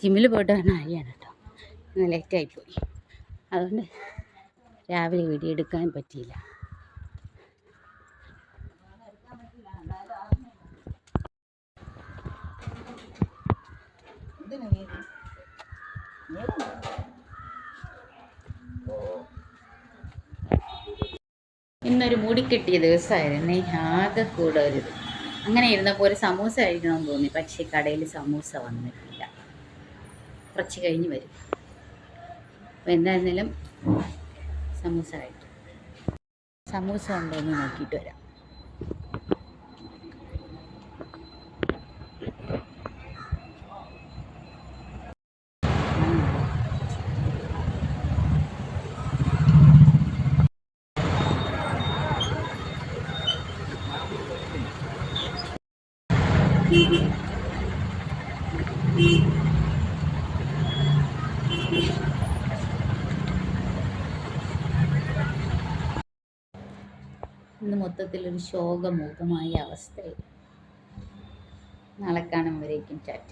ജിമ്മിൽ പോയിട്ട് വന്ന കാര്യമാണ് കേട്ടോ. ഇന്ന് ലേറ്റായിപ്പോയി, അതുകൊണ്ട് രാവിലെ വീഡിയോ എടുക്കാൻ പറ്റിയില്ല. ഇന്നൊരു മൂടിക്കെട്ടിയ ദിവസമായിരുന്നേ. ആകെ കൂടെ ഒരു അങ്ങനെ ഇരുന്നപ്പോൾ ഒരു സമൂസ കഴിക്കണമെന്ന് തോന്നി. പക്ഷേ കടയിൽ സമൂസ വന്നിട്ടില്ല, കുറച്ച് കഴിഞ്ഞ് വരും. അപ്പോൾ എന്തായിരുന്നാലും സമൂസ കഴിക്കും. സമൂസ ഉണ്ടോ എന്ന് നോക്കിയിട്ട് വരാം. ഇന്ന് മൊത്തത്തിലൊരു ശോകമൂകമായ അവസ്ഥയിൽ. നാളെ കാണുമ്പോഴേക്കും ടാറ്റ.